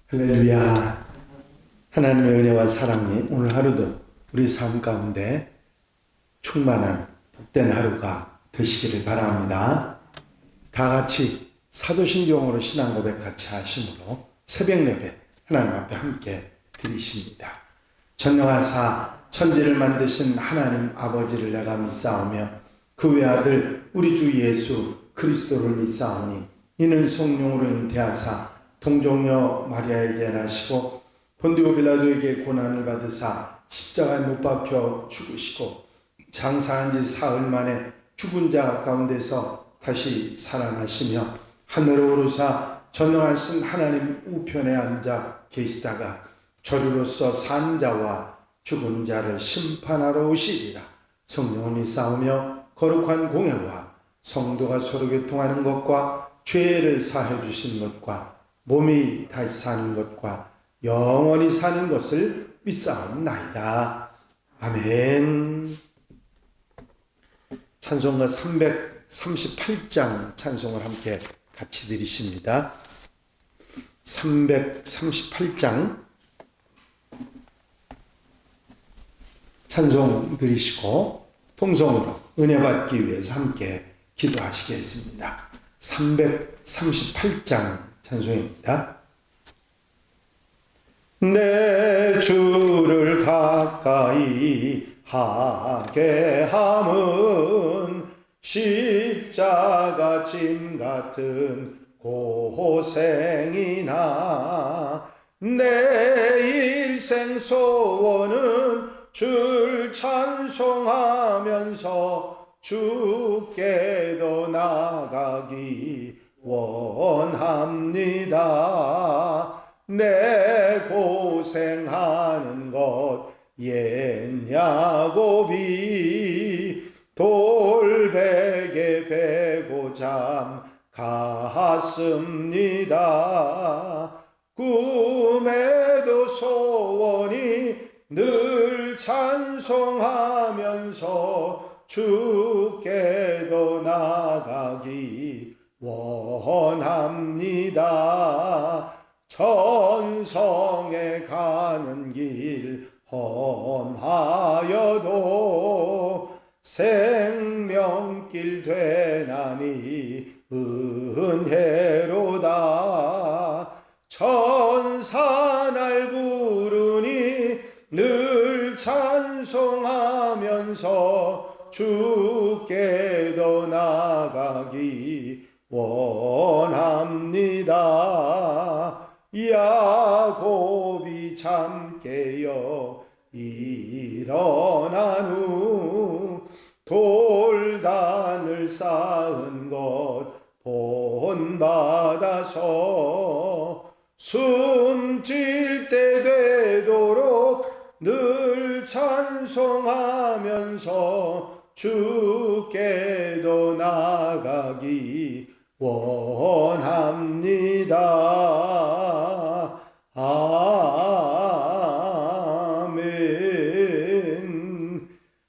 할렐루야. 하나님의 은혜와 사랑이 오늘 하루도 우리 삶 가운데 충만한 복된 하루가 되시기를 바랍니다. 다 같이 사도신경으로 신앙 고백 같이 하심으로 새벽 예배 하나님 앞에 함께 드리십니다. 전능하사 천지를 만드신 하나님 아버지를 내가 믿사오며 그 외아들 우리 주 예수 그리스도를 믿사오니 이는 성령으로 잉태하사 동정녀 마리아에게 나시고 본디오 빌라도에게 고난을 받으사 십자가에 못 박혀 죽으시고 장사한 지 사흘 만에 죽은 자 가운데서 다시 살아나시며 하늘로 오르사 전능하신 하나님 우편에 앉아 계시다가 저주로서 산 자와 죽은 자를 심판하러 오시리라. 성령을 믿사오며 거룩한 공회와 성도가 서로 교통하는 것과 죄를 사해 주신 것과 몸이 다시 사는 것과 영원히 사는 것을 믿사옵나이다. 아멘. 찬송가 338장 찬송을 함께 같이 드리십니다. 338장 찬송 드리시고 통성으로 은혜 받기 위해서 함께 기도하시겠습니다. 338장 찬송입니다. 내 주를 가까이 하게 함은 십자가 짐 같은 고생이나 내 일생 소원은 줄 찬송하면서 주께도 나가기 원합니다. 내 고생하는 것 옛 야곱이 돌베개 베고 잠 갔습니다. 꿈에도 소원이 늘 찬송하면서 주께도 나가기 원합니다. 천성에 가는 길 험하여도 생명길 되나니 은혜로다. 천사 날 부르니 늘 찬송하면서 주께도 나가기 원합니다. 야곱이 잠 깨어 일어난 후 돌단을 쌓은 것 본받아서 숨질 때 되도록 늘 찬송하면서 주께도 나가기 원합니다. 아멘.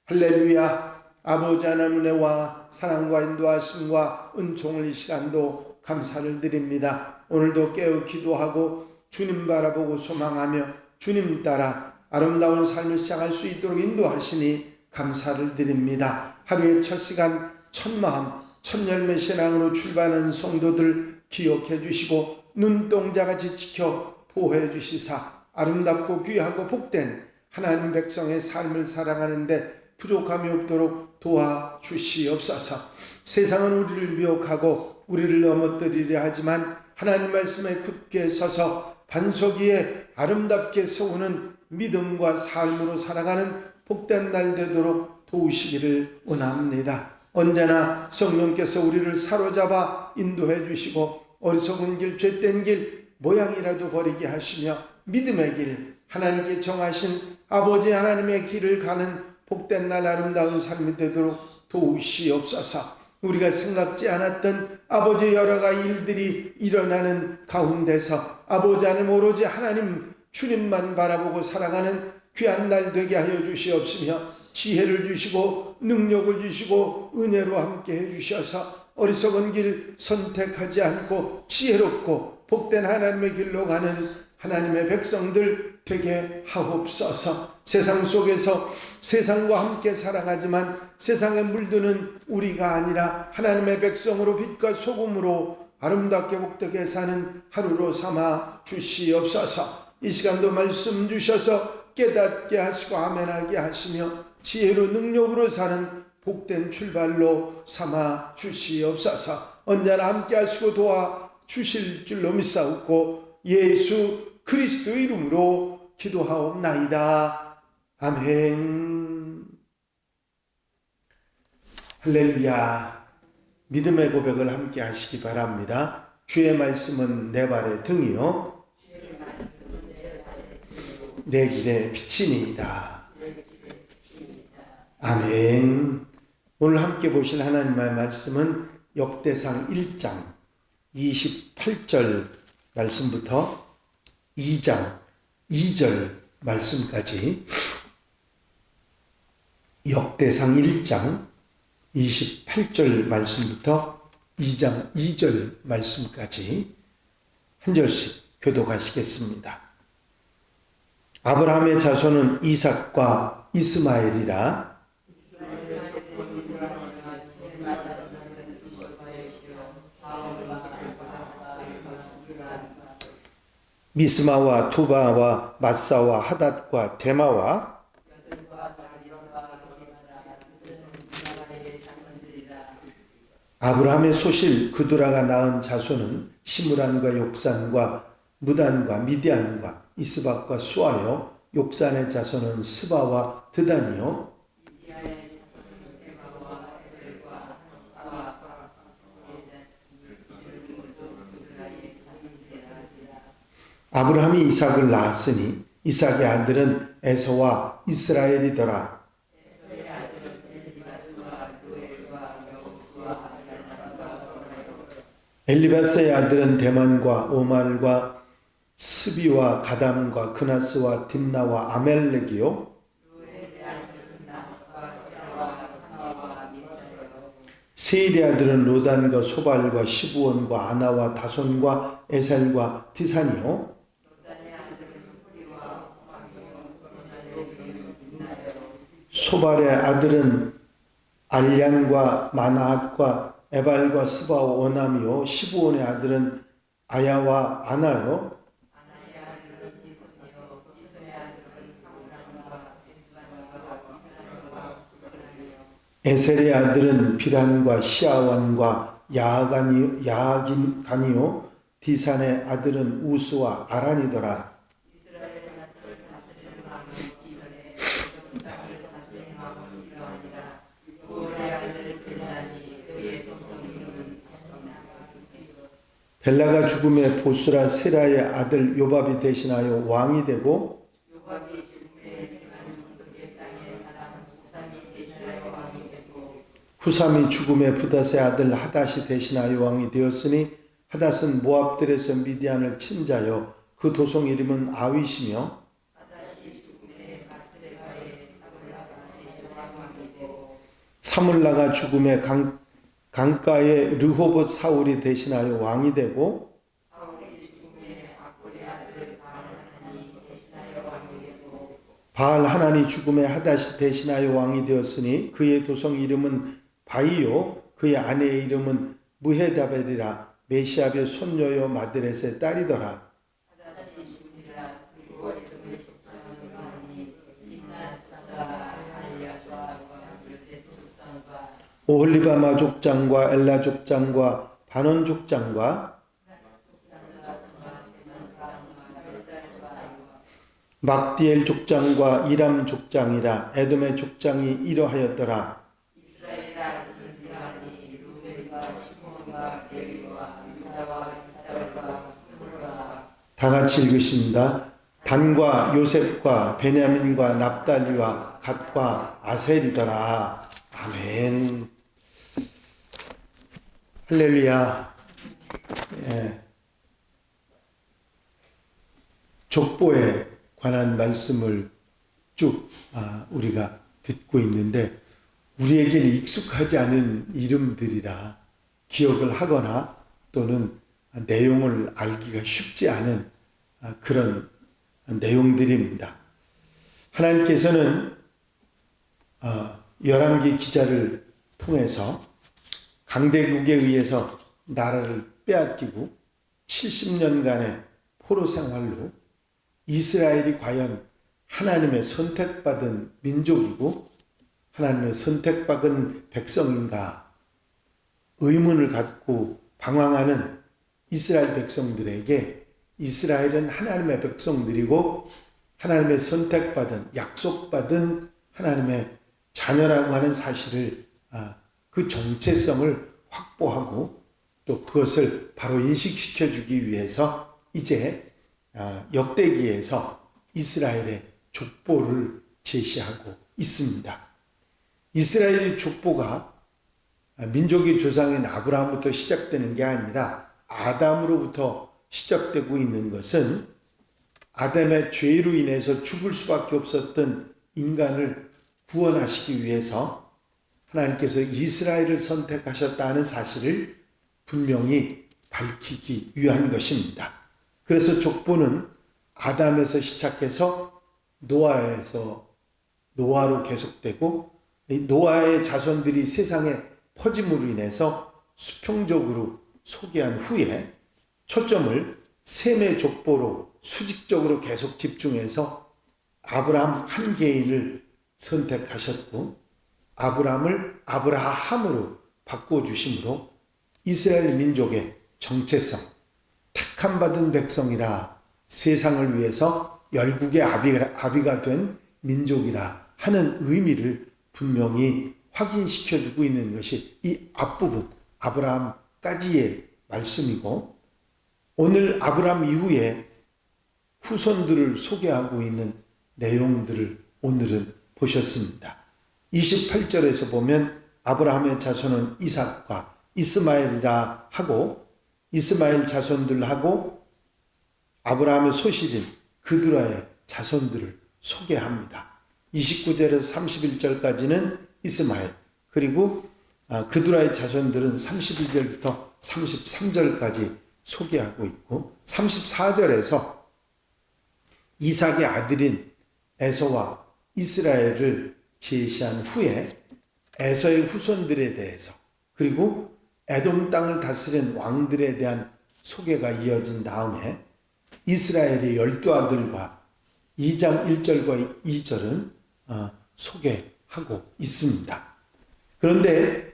할렐루야. 아버지 하나님 은혜와 사랑과 인도하심과 은총을 이 시간도 감사를 드립니다. 오늘도 깨어 기도하고 주님 바라보고 소망하며 주님 따라 아름다운 삶을 시작할 수 있도록 인도하시니 감사를 드립니다. 하루의 첫 시간 첫 마음 첫 열매 신앙으로 출발하는 성도들 기억해 주시고 눈동자같이 지켜 보호해 주시사 아름답고 귀하고 복된 하나님 백성의 삶을 살아가는데 부족함이 없도록 도와주시옵소서. 세상은 우리를 미혹하고 우리를 넘어뜨리려 하지만 하나님 말씀에 굳게 서서 반석 위에 아름답게 세우는 믿음과 삶으로 살아가는 복된 날 되도록 도우시기를 원합니다. 언제나 성령께서 우리를 사로잡아 인도해 주시고 어리석은 길, 죄된 길 모양이라도 버리게 하시며 믿음의 길, 하나님께 정하신 아버지 하나님의 길을 가는 복된 날 아름다운 삶이 되도록 도우시옵소서. 우리가 생각지 않았던 아버지 여러 가지 일들이 일어나는 가운데서 아버지 하나님 오로지 하나님 주님만 바라보고 살아가는 귀한 날 되게 하여 주시옵시며 지혜를 주시고 능력을 주시고 은혜로 함께 해주셔서 어리석은 길 선택하지 않고 지혜롭고 복된 하나님의 길로 가는 하나님의 백성들 되게 하옵소서. 세상 속에서 세상과 함께 살아가지만 세상에 물드는 우리가 아니라 하나님의 백성으로 빛과 소금으로 아름답게 복되게 사는 하루로 삼아 주시옵소서. 이 시간도 말씀 주셔서 깨닫게 하시고 아멘하게 하시며 지혜로 능력으로 사는 복된 출발로 삼아 주시옵소서. 언제나 함께 하시고 도와 주실 줄로 믿사옵고 예수 그리스도 이름으로 기도하옵나이다. 아멘. 할렐루야. 믿음의 고백을 함께 하시기 바랍니다. 주의 말씀은 내 발의 등이요 내 길의 빛이니이다. 아멘. 오늘 함께 보실 하나님의 말씀은 역대상 1장 28절 말씀부터 2장 2절 말씀까지, 역대상 1장 28절 말씀부터 2장 2절 말씀까지 한 절씩 교독하시겠습니다. 아브라함의 자손은 이삭과 이스마엘이라. 미스마와 투바와 마사와 하닷과 데마와 아브라함의 소실 그두라가 낳은 자손은 시므란과 욕산과 무단과 미디안과 이스박과 수아요. 욕산의 자손은 스바와 드단이요. 아브라함이 이삭을 낳았으니 이삭의 아들은 에서와 이스라엘이더라. 엘리바스의 아들은 데만과 오말과 스비와 가담과 그나스와 딥나와 아멜렉이요. 세일의 아들은 로단과 소발과 시부온과 아나와 다손과 에살과 디산이요. 소발의 아들은 알량과 마나앗과 에발과 스바와 오남이요. 시부온의 아들은 아야와 아나요. 에셀의 아들은 비란과 시아완과 야긴간이요. 디산의 아들은 우스와 아란이더라. 벨라가 죽음에 보스라 세라의 아들 요밥이 대신하여 왕이 되고, 후삼이 죽음에 부닷의 아들 하닷이 대신하여 왕이 되었으니 하닷은 모압들에서 미디안을 친 자요 그 도성 이름은 아윗이며, 사물라가 죽음에 강가에 르호봇 사울이 대신하여 왕이 되고, 바알 하나니 죽음에 하닷이 대신하여 왕이 되었으니 그의 도성 이름은 바이요 그의 아내의 이름은 무헤다벨이라. 메시압의 손녀요 마드렛의 딸이더라. 오홀리바마 족장과 엘라 족장과 바논 족장과 막디엘 족장과 이람 족장이라. 에돔의 족장이 이러하였더라. 다 같이 읽으십니다. 단과 요셉과 베냐민과 납달리와 갓과 아셀이더라. 아멘. 할렐루야. 예. 족보에 관한 말씀을 쭉 우리가 듣고 있는데 우리에게는 익숙하지 않은 이름들이라 기억을 하거나 또는 내용을 알기가 쉽지 않은 그런 내용들입니다. 하나님께서는 열왕기 기자를 통해서 강대국에 의해서 나라를 빼앗기고 70년간의 포로 생활로 이스라엘이 과연 하나님의 선택받은 민족이고 하나님의 선택받은 백성인가 의문을 갖고 방황하는 이스라엘 백성들에게 이스라엘은 하나님의 백성들이고 하나님의 선택받은 약속받은 하나님의 자녀라고 하는 사실을 그 정체성을 확보하고 또 그것을 바로 인식시켜 주기 위해서 이제 역대기에서 이스라엘의 족보를 제시하고 있습니다. 이스라엘의 족보가 민족의 조상인 아브라함부터 시작되는 게 아니라 아담으로부터 시작되고 있는 것은 아담의 죄로 인해서 죽을 수밖에 없었던 인간을 구원하시기 위해서 하나님께서 이스라엘을 선택하셨다는 사실을 분명히 밝히기 위한 것입니다. 그래서 족보는 아담에서 시작해서 노아로 계속되고 노아의 자손들이 세상에 퍼짐으로 인해서 수평적으로 소개한 후에 초점을 셈의 족보로 수직적으로 계속 집중해서 아브라함 한 개인을 선택하셨고 아브라함을 아브라함으로 바꿔주심으로 이스라엘 민족의 정체성, 택함 받은 백성이라 세상을 위해서 열국의 아비가 된 민족이라 하는 의미를 분명히 확인시켜주고 있는 것이 이 앞부분 아브라함까지의 말씀이고 오늘 아브라함 이후에 후손들을 소개하고 있는 내용들을 오늘은 보셨습니다. 28절에서 보면 아브라함의 자손은 이삭과 이스마엘이라 하고 이스마엘 자손들하고 아브라함의 소실인 그드라의 자손들을 소개합니다. 29절에서 31절까지는 이스마엘 그리고 그드라의 자손들은 31절부터 33절까지 소개하고 있고 34절에서 이삭의 아들인 에서와 이스라엘을 제시한 후에 에서의 후손들에 대해서 그리고 에돔 땅을 다스린 왕들에 대한 소개가 이어진 다음에 이스라엘의 12아들과 2장 1절과 2절은 소개하고 있습니다. 그런데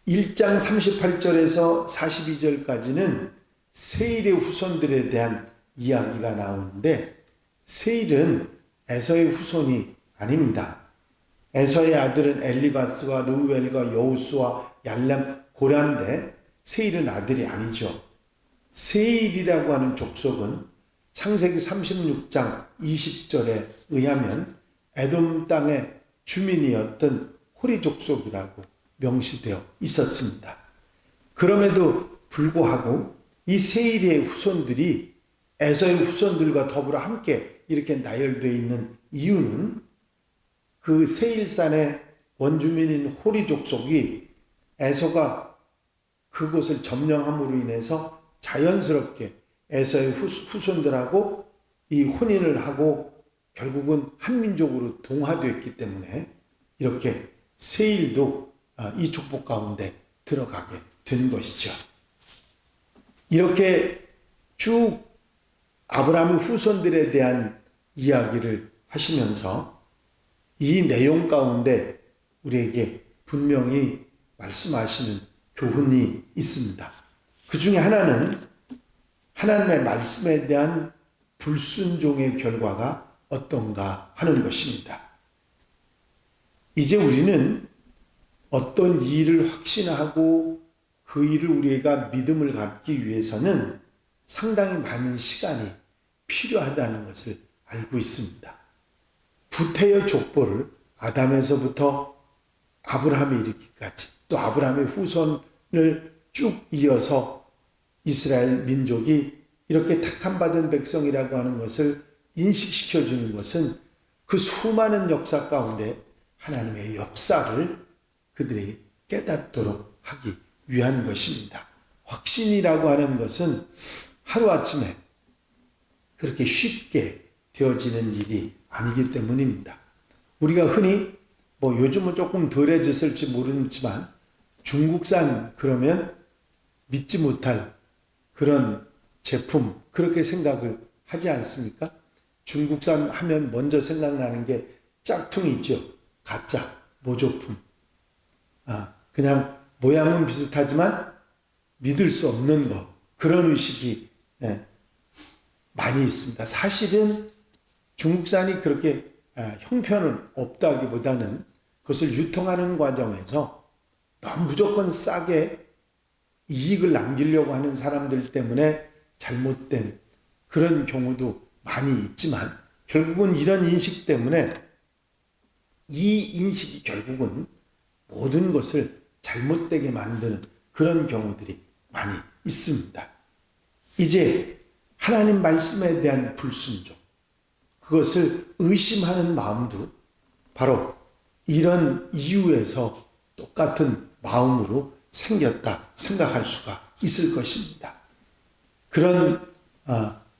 1장 38절에서 42절까지는 세일의 후손들에 대한 이야기가 나오는데 세일은 에서의 후손이 아닙니다. 에서의 아들은 엘리바스와 르우엘과 여우스와 얄람, 고란데 세일은 아들이 아니죠. 세일이라고 하는 족속은 창세기 36장 20절에 의하면 에돔 땅의 주민이었던 호리 족속이라고 명시되어 있었습니다. 그럼에도 불구하고 이 세일의 후손들이 에서의 후손들과 더불어 함께 이렇게 나열되어 있는 이유는 그 세일산의 원주민인 호리 족속이 에서가 그곳을 점령함으로 인해서 자연스럽게 에서의 후손들하고 이 혼인을 하고 결국은 한 민족으로 동화되었기 때문에 이렇게 세일도 이 족보 가운데 들어가게 된 것이죠. 이렇게 쭉 아브라함의 후손들에 대한 이야기를 하시면서 이 내용 가운데 우리에게 분명히 말씀하시는 교훈이 있습니다. 그 중에 하나는 하나님의 말씀에 대한 불순종의 결과가 어떤가 하는 것입니다. 이제 우리는 어떤 일을 확신하고 그 일을 우리가 믿음을 갖기 위해서는 상당히 많은 시간이 필요하다는 것을 알고 있습니다. 구태여 족보를 아담에서부터 아브라함에 이르기까지 또 아브라함의 후손을 쭉 이어서 이스라엘 민족이 이렇게 택함받은 백성이라고 하는 것을 인식시켜 주는 것은 그 수많은 역사 가운데 하나님의 역사를 그들이 깨닫도록 하기 위한 것입니다. 확신이라고 하는 것은 하루아침에 그렇게 쉽게 되어지는 일이 아니기 때문입니다. 우리가 흔히 요즘은 조금 덜해졌을지 모르지만 중국산 그러면 믿지 못할 그런 제품 그렇게 생각을 하지 않습니까? 중국산 하면 먼저 생각나는 게 짝퉁이죠. 가짜, 모조품. 그냥 모양은 비슷하지만 믿을 수 없는 거. 그런 의식이 많이 있습니다. 사실은 중국산이 그렇게 형편은 없다기보다는 그것을 유통하는 과정에서 너무 무조건 싸게 이익을 남기려고 하는 사람들 때문에 잘못된 그런 경우도 많이 있지만 결국은 이런 인식 때문에 이 인식이 결국은 모든 것을 잘못되게 만드는 그런 경우들이 많이 있습니다. 이제 하나님 말씀에 대한 불순종, 그것을 의심하는 마음도 바로 이런 이유에서 똑같은 마음으로 생겼다 생각할 수가 있을 것입니다. 그런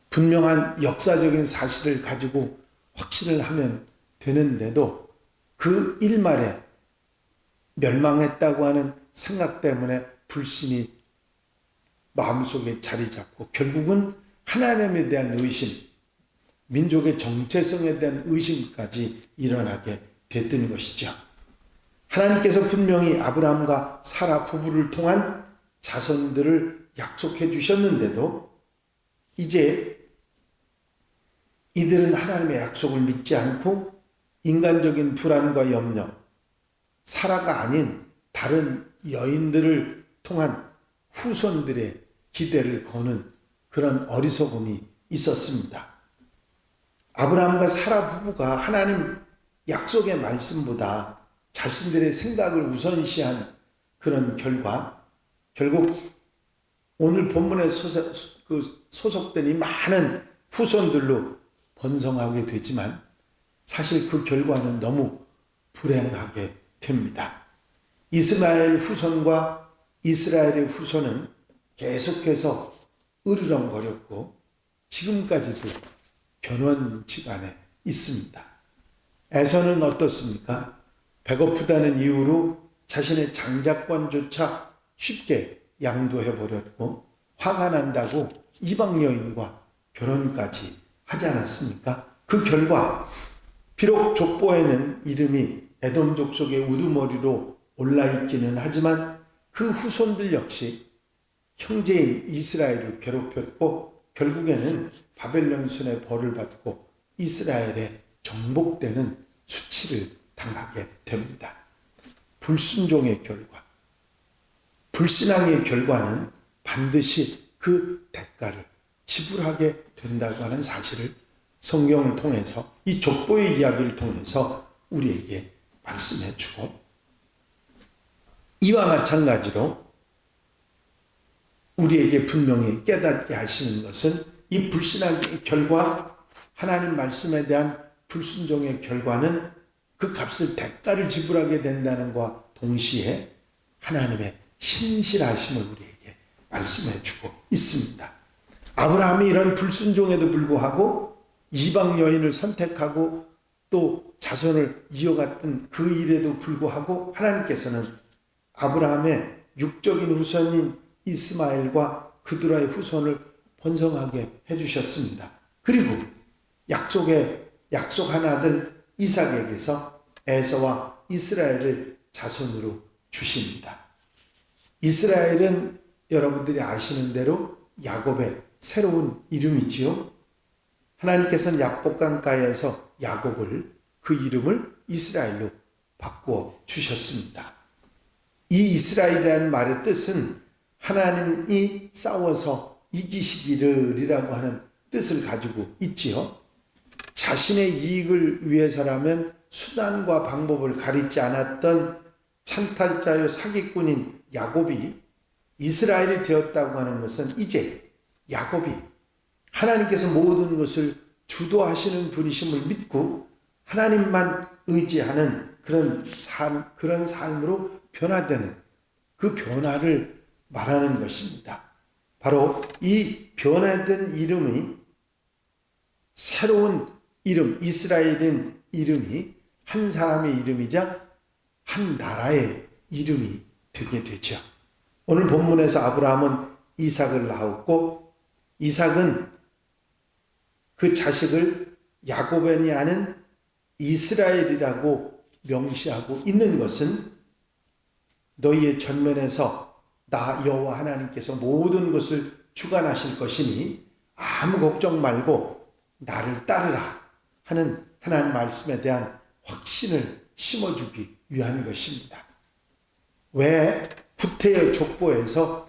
분명한 역사적인 사실을 가지고 확신을 하면 되는데도 그 일말에 멸망했다고 하는 생각 때문에 불신이 마음속에 자리 잡고 결국은 하나님에 대한 의심, 민족의 정체성에 대한 의심까지 일어나게 됐던 것이죠. 하나님께서 분명히 아브라함과 사라 부부를 통한 자손들을 약속해 주셨는데도 이제 이들은 하나님의 약속을 믿지 않고 인간적인 불안과 염려, 사라가 아닌 다른 여인들을 통한 후손들의 기대를 거는 그런 어리석음이 있었습니다. 아브라함과 사라 부부가 하나님 약속의 말씀보다 자신들의 생각을 우선시한 그런 결과, 결국 오늘 본문에 소속된 이 많은 후손들로 번성하게 되지만 사실 그 결과는 너무 불행하게 됩니다. 이스마엘 후손과 이스라엘의 후손은 계속해서 으르렁거렸고 지금까지도 변원지간에 있습니다. 에서는 어떻습니까? 배고프다는 이유로 자신의 장자권조차 쉽게 양도해버렸고 화가 난다고 이방 여인과 결혼까지 하지 않았습니까? 그 결과 비록 족보에는 이름이 에돔 족속의 우두머리로 올라있기는 하지만 그 후손들 역시 형제인 이스라엘을 괴롭혔고 결국에는 바벨론 손의 벌을 받고 이스라엘에 정복되는 수치를 당하게 됩니다. 불순종의 결과, 불신앙의 결과는 반드시 그 대가를 지불하게 된다고 하는 사실을 성경을 통해서 이 족보의 이야기를 통해서 우리에게 말씀해 주고 이와 마찬가지로 우리에게 분명히 깨닫게 하시는 것은 이 불신앙의 결과, 하나님 말씀에 대한 불순종의 결과는 그 값을 대가를 지불하게 된다는 것과 동시에 하나님의 신실하심을 우리에게 말씀해 주고 있습니다. 아브라함이 이런 불순종에도 불구하고 이방 여인을 선택하고 또 자손을 이어갔던 그 일에도 불구하고 하나님께서는 아브라함의 육적인 후손인 이스마엘과 그들의 후손을 번성하게 해주셨습니다. 그리고 약속한 아들 이삭에게서 에서와 이스라엘을 자손으로 주십니다. 이스라엘은 여러분들이 아시는 대로 야곱의 새로운 이름이지요. 하나님께서는 야복강가에서 야곱을 그 이름을 이스라엘로 바꾸어 주셨습니다. 이 이스라엘이라는 말의 뜻은 하나님이 싸워서 이기시기를이라고 하는 뜻을 가지고 있지요. 자신의 이익을 위해서라면 수단과 방법을 가리지 않았던 찬탈자요 사기꾼인 야곱이 이스라엘이 되었다고 하는 것은 이제 야곱이 하나님께서 모든 것을 주도하시는 분이심을 믿고 하나님만 의지하는 그런 삶으로 변화되는 그 변화를 말하는 것입니다. 바로 이 변화된 이름이 새로운 이름, 이스라엘인 이름이 한 사람의 이름이자 한 나라의 이름이 되게 되죠. 오늘 본문에서 아브라함은 이삭을 낳았고, 이삭은 그 자식을 야곱이 아는 이스라엘이라고 명시하고 있는 것은 너희의 전면에서 나 여호와 하나님께서 모든 것을 주관하실 것이니 아무 걱정 말고 나를 따르라 하는 하나님 말씀에 대한 확신을 심어주기 위한 것입니다. 왜 구태여 족보에서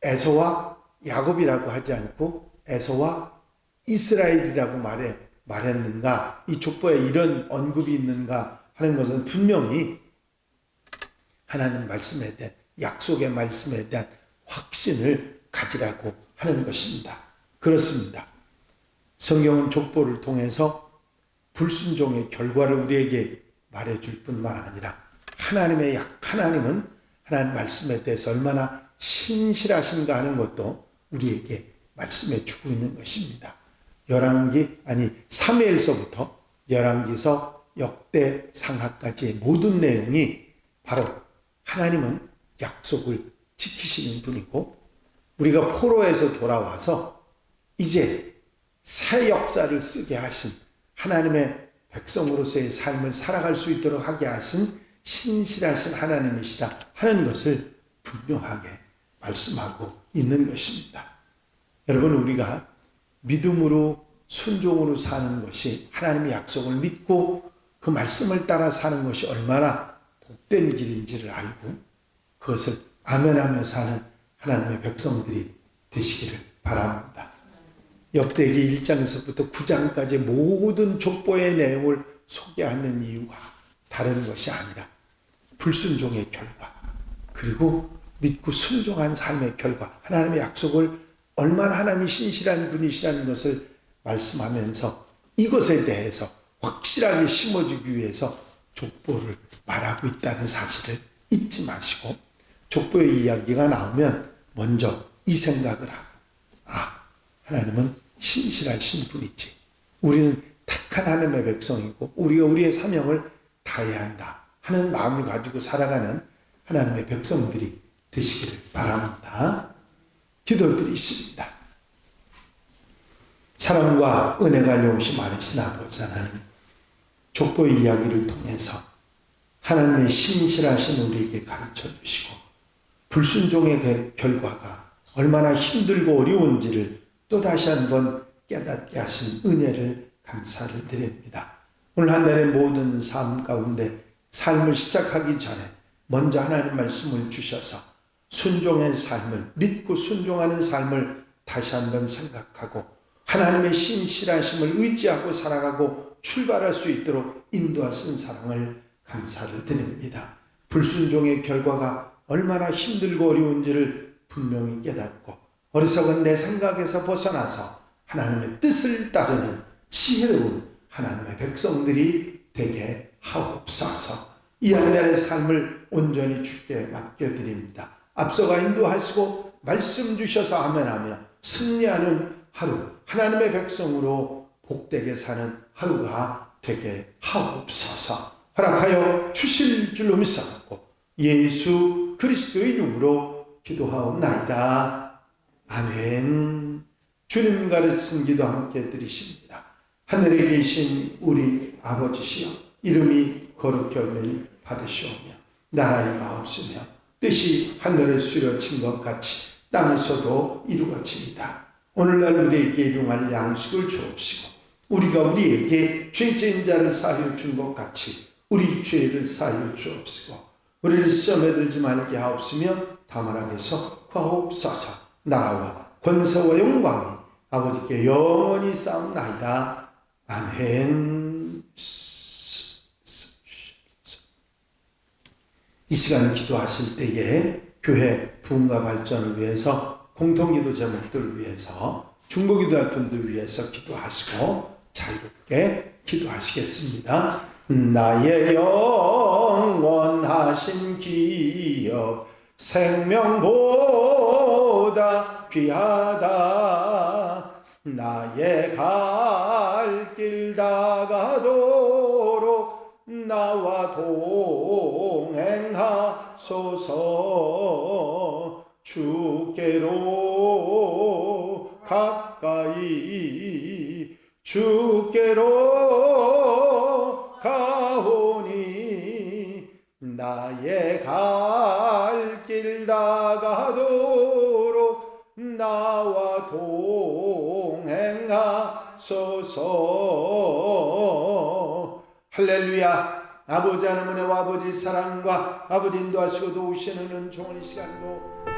에서와 야곱이라고 하지 않고 에서와 이스라엘이라고 말했는가? 이 족보에 이런 언급이 있는가 하는 것은 분명히 하나님 말씀에 대한 약속의 말씀에 대한 확신을 가지라고 하는 것입니다. 그렇습니다. 성경은 족보를 통해서 불순종의 결과를 우리에게 말해줄 뿐만 아니라 하나님은 하나님 말씀에 대해서 얼마나 신실하신가 하는 것도 우리에게 말씀해 주고 있는 것입니다. 사무엘서부터 열왕기서 역대 상하까지의 모든 내용이 바로 하나님은 약속을 지키시는 분이고, 우리가 포로에서 돌아와서 이제 새 역사를 쓰게 하신 하나님의 백성으로서의 삶을 살아갈 수 있도록 하게 하신 신실하신 하나님이시다 하는 것을 분명하게 말씀하고 있는 것입니다. 여러분, 우리가 믿음으로 순종으로 사는 것이, 하나님의 약속을 믿고 그 말씀을 따라 사는 것이 얼마나 복된 길인지를 알고 그것을 아멘하며 사는 하나님의 백성들이 되시기를 바랍니다. 역대기 1장에서부터 9장까지 모든 족보의 내용을 소개하는 이유가 다른 것이 아니라 불순종의 결과, 그리고 믿고 순종한 삶의 결과, 하나님의 약속을 얼마나 하나님이 신실한 분이시라는 것을 말씀하면서 이것에 대해서 확실하게 심어주기 위해서 족보를 말하고 있다는 사실을 잊지 마시고, 족보의 이야기가 나오면 먼저 이 생각을 하고, 하나님은 신실하신 분이지, 우리는 택한 하나님의 백성이고 우리가 우리의 사명을 다해야 한다 하는 마음을 가지고 살아가는 하나님의 백성들이 되시기를 바랍니다. 기도드리십니다. 사랑과 은혜가 용시 많으신 아버지 하나님, 족보의 이야기를 통해서 하나님의 신실하신 우리에게 가르쳐 주시고 불순종의 결과가 얼마나 힘들고 어려운지를 또다시 한번 깨닫게 하신 은혜를 감사를 드립니다. 오늘 한 달의 모든 삶 가운데 삶을 시작하기 전에 먼저 하나님 말씀을 주셔서 순종의 삶을, 믿고 순종하는 삶을 다시 한번 생각하고 하나님의 신실하심을 의지하고 살아가고 출발할 수 있도록 인도하신 사랑을 감사를 드립니다. 불순종의 결과가 얼마나 힘들고 어려운지를 분명히 깨닫고 어리석은 내 생각에서 벗어나서 하나님의 뜻을 따르는 지혜로운 하나님의 백성들이 되게 하옵소서. 이 한 달의 삶을 온전히 주께 맡겨드립니다. 앞서가 인도하시고 말씀 주셔서 아멘하며 승리하는 하루, 하나님의 백성으로 복되게 사는 하루가 되게 하옵소서. 허락하여 주실 줄로 믿사옵고 예수 그리스도의 이름으로 기도하옵나이다. 아멘. 주님 가르친 기도 함께 드리십니다. 하늘에 계신 우리 아버지시여, 이름이 거룩히 여김을 받으시오며 나라의 마옵시며 뜻이 하늘에 수려친 것 같이 땅에서도 이루어집니다. 오늘날 우리에게 일용할 양식을 주옵시고 우리가 우리에게 죄지은 자를 사하여 준 것 같이 우리 죄를 사하여 주옵시고 우리를 시험에 들지 말게 하옵시며 다만 악에서 구하옵소서. 나라와 권세와 영광이 아버지께 영원히 쌓옵나이다. 아멘. 이 시간 기도하실 때에 교회 부흥과 발전을 위해서, 공통기도 제목들을 위해서, 중보기도할 분들 위해서 기도하시고 자유롭게 기도하시겠습니다. 나의 영원하신 기업 생명보다 귀하다. 나의 갈 길 다가도록 나와 동행하소서. 주께로 가까이 주께로 가오니 나의 갈 길 다가도록 나와 동행하소서. 할렐루야. 아버지 하나님의 은혜와 아버지 사랑과 아버지 인도하시고 도우시는 은총의 시간도